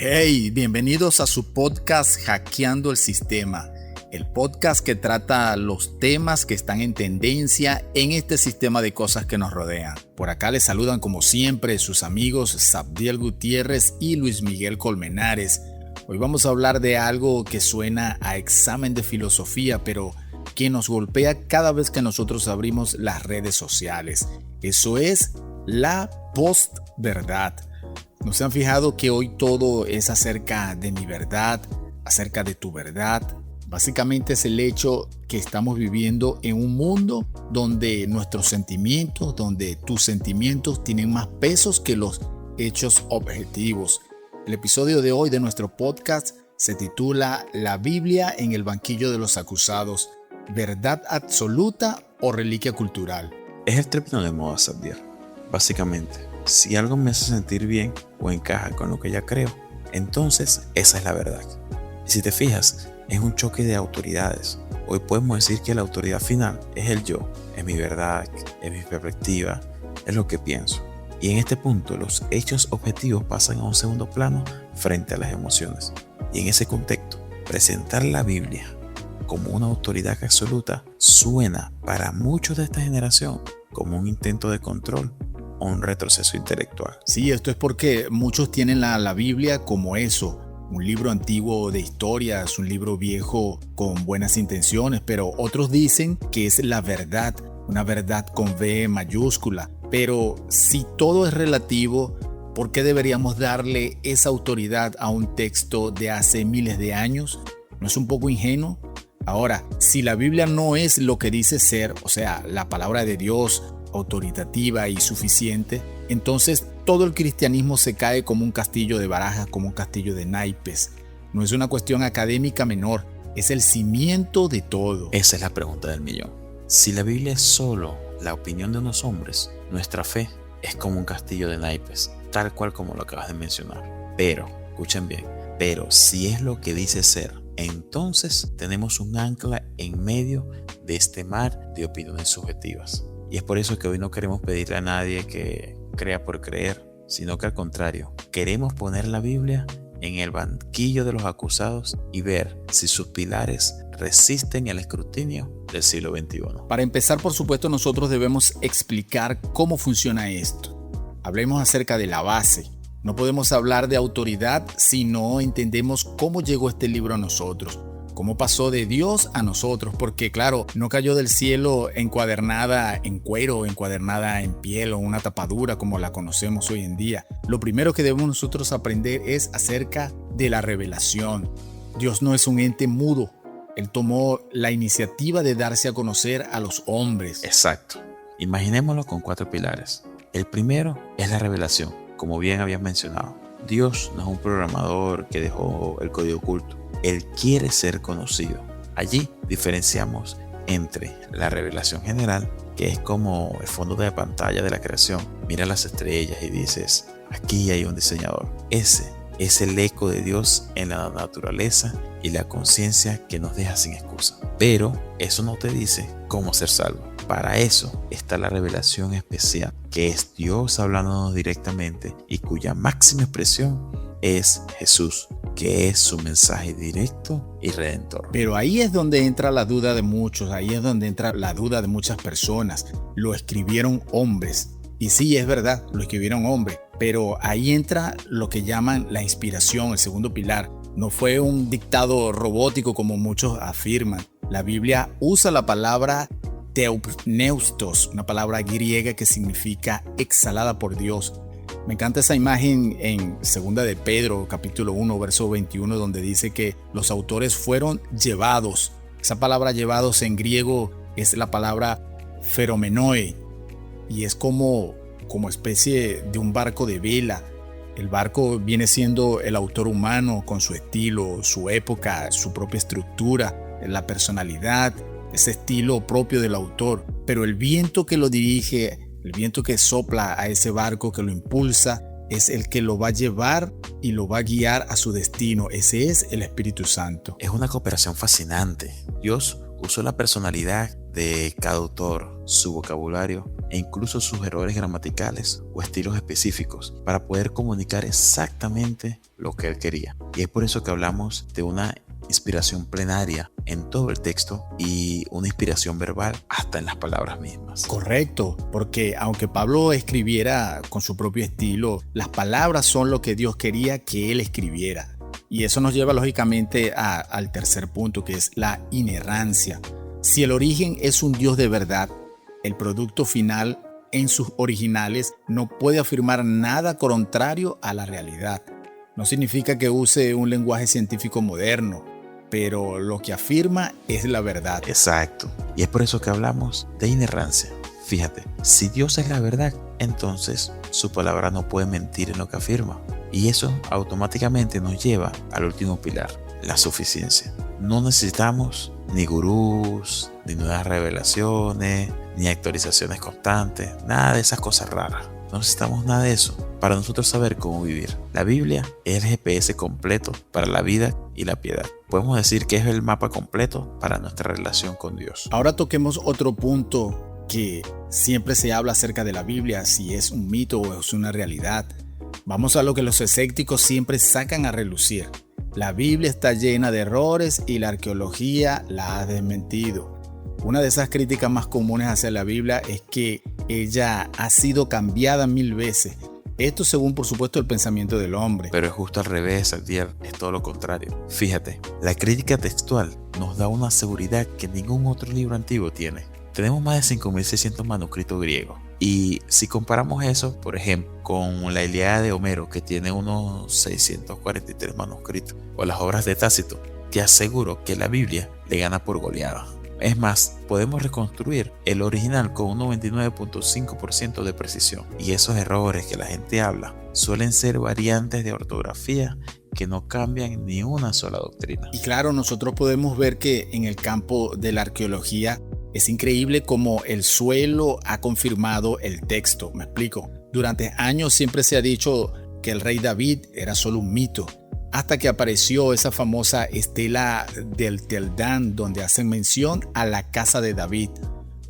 Hey, bienvenidos a su podcast Hackeando el Sistema, el podcast que trata los temas que están en tendencia en este sistema de cosas que nos rodean. Por acá les saludan como siempre sus amigos Sabdiel Gutiérrez y Luis Miguel Colmenares. Hoy vamos a hablar de algo que suena a examen de filosofía, pero que nos golpea cada vez que nosotros abrimos las redes sociales. Eso es la postverdad. ¿No se han fijado que hoy todo es acerca de mi verdad, acerca de tu verdad? Básicamente es el hecho que estamos viviendo en un mundo donde nuestros sentimientos, donde tus sentimientos tienen más pesos que los hechos objetivos. El episodio de hoy de nuestro podcast se titula La Biblia en el banquillo de los acusados, ¿verdad absoluta o reliquia cultural? Es el término de moda, Sabdiel. Básicamente, si algo me hace sentir bien o encaja con lo que ya creo, entonces esa es la verdad. Y si te fijas, es un choque de autoridades. Hoy podemos decir que la autoridad final es el yo, es mi verdad, es mi perspectiva, es lo que pienso. Y en este punto los hechos objetivos pasan a un segundo plano frente a las emociones. Y en ese contexto, presentar la Biblia como una autoridad absoluta suena para muchos de esta generación como un intento de control o un retroceso intelectual. Sí, esto es porque muchos tienen la Biblia como eso, un libro antiguo de historias, un libro viejo con buenas intenciones, pero otros dicen que es la verdad, una verdad con V mayúscula. Pero si todo es relativo, ¿por qué deberíamos darle esa autoridad a un texto de hace miles de años? ¿No es un poco ingenuo? Ahora, si la Biblia no es lo que dice ser, o sea, la palabra de Dios autoritativa y suficiente, entonces todo el cristianismo se cae como un castillo de barajas, como un castillo de naipes. No es una cuestión académica menor, es el cimiento de todo. Esa es la pregunta del millón. Si la Biblia es solo la opinión de unos hombres, nuestra fe es como un castillo de naipes, tal cual como lo acabas de mencionar. Pero, escuchen bien, pero si es lo que dice ser, entonces tenemos un ancla en medio de este mar de opiniones subjetivas. Y es por eso que hoy no queremos pedirle a nadie que crea por creer, sino que al contrario, queremos poner la Biblia en el banquillo de los acusados y ver si sus pilares resisten el escrutinio del siglo XXI. Para empezar, por supuesto, nosotros debemos explicar cómo funciona esto. Hablemos acerca de la base. No podemos hablar de autoridad si no entendemos cómo llegó este libro a nosotros. Cómo pasó de Dios a nosotros, porque claro, no cayó del cielo encuadernada en cuero, encuadernada en piel o una tapadura como la conocemos hoy en día. Lo primero que debemos nosotros aprender es acerca de la revelación. Dios no es un ente mudo. Él tomó la iniciativa de darse a conocer a los hombres. Exacto. Imaginémoslo con 4 pilares. El primero es la revelación, como bien habías mencionado. Dios no es un programador que dejó el código oculto. Él quiere ser conocido. Allí diferenciamos entre la revelación general, que es como el fondo de pantalla de la creación. Mira las estrellas y dices, aquí hay un diseñador. Ese es el eco de Dios en la naturaleza y la conciencia que nos deja sin excusa. Pero eso no te dice cómo ser salvo. Para eso está la revelación especial, que es Dios hablándonos directamente y cuya máxima expresión es Jesús, que es su mensaje directo y redentor. Pero ahí es donde entra la duda de muchos, ahí es donde entra la duda de muchas personas. Lo escribieron hombres. Y sí, es verdad, lo escribieron hombres. Pero ahí entra lo que llaman la inspiración, el segundo pilar. No fue un dictado robótico como muchos afirman. La Biblia usa la palabra teopneustos, una palabra griega que significa exhalada por Dios. Me encanta esa imagen en 2 de Pedro, capítulo 1, verso 21, donde dice que los autores fueron llevados. Esa palabra llevados en griego es la palabra feromenoi y es como especie de un barco de vela. El barco viene siendo el autor humano con su estilo, su época, su propia estructura, la personalidad, ese estilo propio del autor. Pero el viento que lo dirige, el viento que sopla a ese barco, que lo impulsa, es el que lo va a llevar y lo va a guiar a su destino. Ese es el Espíritu Santo. Es una cooperación fascinante. Dios usó la personalidad de cada autor, su vocabulario e incluso sus errores gramaticales o estilos específicos para poder comunicar exactamente lo que él quería. Y es por eso que hablamos de una inspiración plenaria en todo el texto y una inspiración verbal hasta en las palabras mismas. Correcto, porque aunque Pablo escribiera con su propio estilo, las palabras son lo que Dios quería que él escribiera. Y eso nos lleva lógicamente al tercer punto, que es la inerrancia. Si el origen es un Dios de verdad, el producto final en sus originales no puede afirmar nada contrario a la realidad. No significa que use un lenguaje científico moderno, pero lo que afirma es la verdad. Exacto. Y es por eso que hablamos de inerrancia. Fíjate, si Dios es la verdad, entonces su palabra no puede mentir en lo que afirma. Y eso automáticamente nos lleva al último pilar, la suficiencia. No necesitamos ni gurús, ni nuevas revelaciones, ni actualizaciones constantes, nada de esas cosas raras. No necesitamos nada de eso para nosotros saber cómo vivir. La Biblia es el GPS completo para la vida y la piedad. Podemos decir que es el mapa completo para nuestra relación con Dios. Ahora toquemos otro punto que siempre se habla acerca de la Biblia, si es un mito o es una realidad. Vamos a lo que los escépticos siempre sacan a relucir. La Biblia está llena de errores y la arqueología la ha desmentido. Una de esas críticas más comunes hacia la Biblia es que ella ha sido cambiada 1000 veces. Esto según por supuesto el pensamiento del hombre. Pero es justo al revés, Adier, es todo lo contrario. Fíjate, la crítica textual nos da una seguridad que ningún otro libro antiguo tiene. Tenemos más de 5600 manuscritos griegos. Y si comparamos eso, por ejemplo, con la Ilíada de Homero, que tiene unos 643 manuscritos, o las obras de Tácito, te aseguro que la Biblia le gana por goleada. Es más, podemos reconstruir el original con un 99.5% de precisión. Y esos errores que la gente habla suelen ser variantes de ortografía que no cambian ni una sola doctrina. Y claro, nosotros podemos ver que en el campo de la arqueología es increíble cómo el suelo ha confirmado el texto. Me explico. Durante años siempre se ha dicho que el rey David era solo un mito, hasta que apareció esa famosa estela del Teldán, donde hacen mención a la casa de David.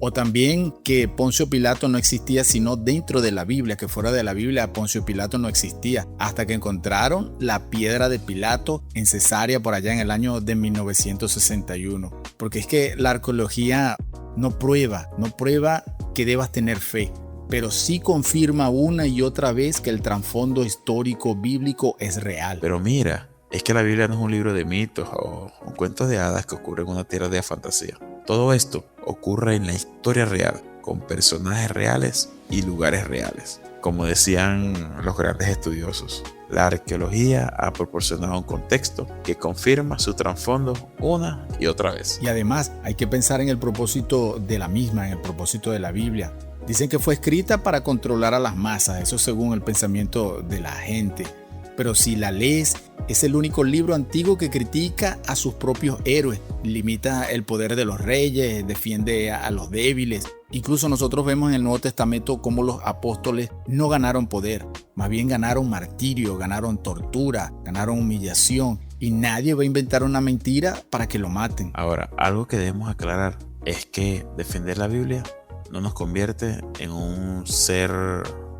O también que Poncio Pilato no existía sino dentro de la Biblia, que fuera de la Biblia Poncio Pilato no existía, hasta que encontraron la piedra de Pilato en Cesarea por allá en el año de 1961. Porque es que la arqueología no prueba que debas tener fe, pero sí confirma una y otra vez que el trasfondo histórico bíblico es real. Pero mira, es que la Biblia no es un libro de mitos o cuentos de hadas que ocurren en una tierra de fantasía. Todo esto ocurre en la historia real, con personajes reales y lugares reales. Como decían los grandes estudiosos, la arqueología ha proporcionado un contexto que confirma su trasfondo una y otra vez. Y además hay que pensar en el propósito de la misma, en el propósito de la Biblia. Dicen que fue escrita para controlar a las masas, eso según el pensamiento de la gente. Pero si la lees, es el único libro antiguo que critica a sus propios héroes, limita el poder de los reyes, defiende a los débiles. Incluso nosotros vemos en el Nuevo Testamento cómo los apóstoles no ganaron poder, más bien ganaron martirio, ganaron tortura, ganaron humillación, y nadie va a inventar una mentira para que lo maten. Ahora, algo que debemos aclarar es que defender la Biblia no nos convierte en un ser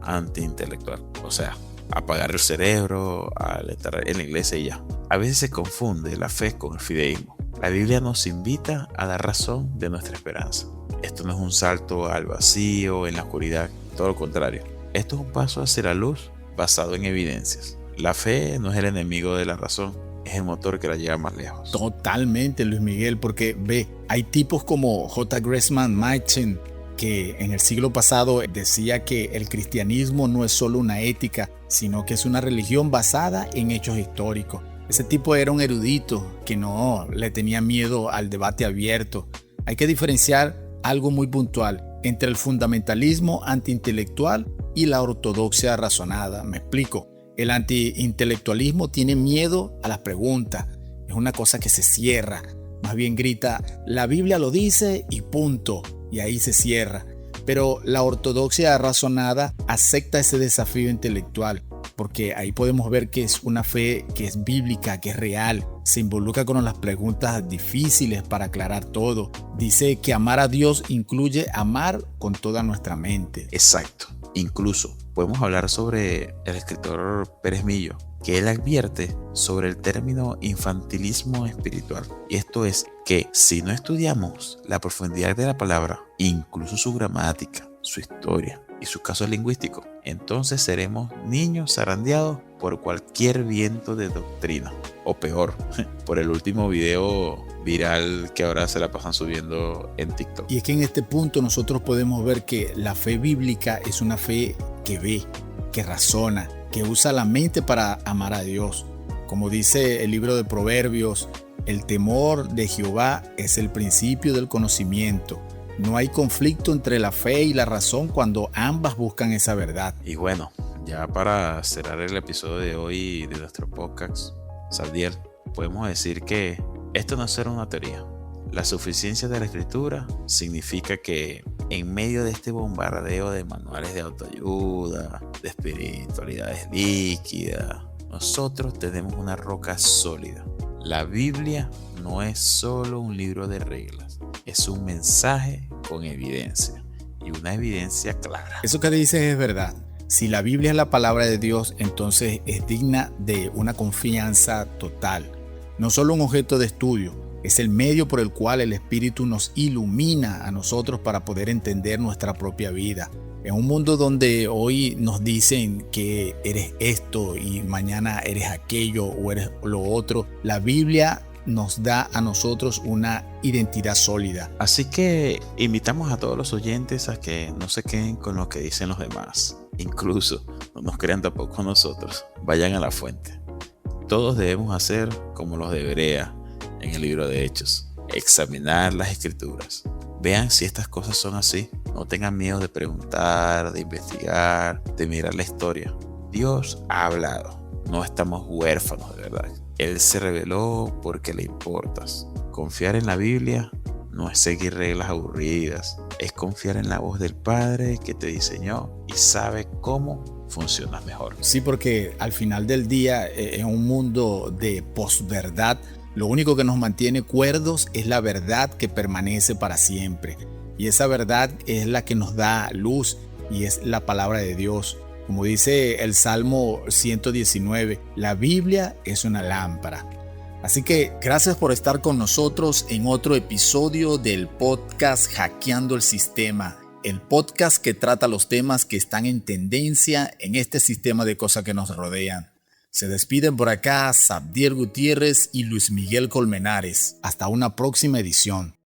antiintelectual, o sea, apagar el cerebro al estar en la iglesia y ya. A veces se confunde la fe con el fideísmo. La Biblia nos invita a la razón de nuestra esperanza. Esto no es un salto al vacío, en la oscuridad, todo lo contrario. Esto es un paso hacia la luz basado en evidencias. La fe no es el enemigo de la razón, es el motor que la lleva más lejos. Totalmente, Luis Miguel, porque ve, hay tipos como J. Gresham Machen, que en el siglo pasado decía que el cristianismo no es solo una ética, sino que es una religión basada en hechos históricos. Ese tipo era un erudito que no le tenía miedo al debate abierto. Hay que diferenciar algo muy puntual entre el fundamentalismo antiintelectual y la ortodoxia razonada. Me explico. El antiintelectualismo tiene miedo a las preguntas. Es una cosa que se cierra. Más bien grita, la Biblia lo dice y punto. Y ahí se cierra. Pero la ortodoxia razonada acepta ese desafío intelectual, porque ahí podemos ver que es una fe que es bíblica, que es real, se involucra con las preguntas difíciles para aclarar todo. Dice que amar a Dios incluye amar con toda nuestra mente. Exacto. Incluso podemos hablar sobre el escritor Pérez Millo, que él advierte sobre el término infantilismo espiritual. Y esto es que si no estudiamos la profundidad de la palabra, incluso su gramática, su historia y sus casos lingüísticos, entonces seremos niños zarandeados por cualquier viento de doctrina. O peor, por el último video viral que ahora se la pasan subiendo en TikTok. Y es que en este punto nosotros podemos ver que la fe bíblica es una fe que ve, que razona, que usa la mente para amar a Dios. Como dice el libro de Proverbios, el temor de Jehová es el principio del conocimiento. No hay conflicto entre la fe y la razón cuando ambas buscan esa verdad. Y bueno, ya para cerrar el episodio de hoy de nuestro podcast, Sabdiel, podemos decir que esto no es solo una teoría. La suficiencia de la escritura significa que en medio de este bombardeo de manuales de autoayuda, de espiritualidades líquidas, nosotros tenemos una roca sólida. La Biblia no es solo un libro de reglas, es un mensaje con evidencia y una evidencia clara. Eso que dices es verdad. Si la Biblia es la palabra de Dios, entonces es digna de una confianza total. No solo un objeto de estudio, es el medio por el cual el Espíritu nos ilumina a nosotros para poder entender nuestra propia vida. En un mundo donde hoy nos dicen que eres esto y mañana eres aquello o eres lo otro, la Biblia nos da a nosotros una identidad sólida. Así que invitamos a todos los oyentes a que no se queden con lo que dicen los demás. Incluso no nos crean tampoco nosotros. Vayan a la fuente. Todos debemos hacer como los de Berea en el libro de Hechos. Examinar las escrituras. Vean si estas cosas son así. No tengan miedo de preguntar, de investigar, de mirar la historia. Dios ha hablado. No estamos huérfanos de verdad. Él se reveló porque le importas. Confiar en la Biblia no es seguir reglas aburridas. Es confiar en la voz del Padre que te diseñó y sabe cómo funcionas mejor. Sí, porque al final del día, en un mundo de posverdad, lo único que nos mantiene cuerdos es la verdad que permanece para siempre. Y esa verdad es la que nos da luz y es la palabra de Dios. Como dice el Salmo 119, la Biblia es una lámpara. Así que gracias por estar con nosotros en otro episodio del podcast Hackeando el Sistema. El podcast que trata los temas que están en tendencia en este sistema de cosas que nos rodean. Se despiden por acá Sabdiel Gutiérrez y Luis Miguel Colmenares. Hasta una próxima edición.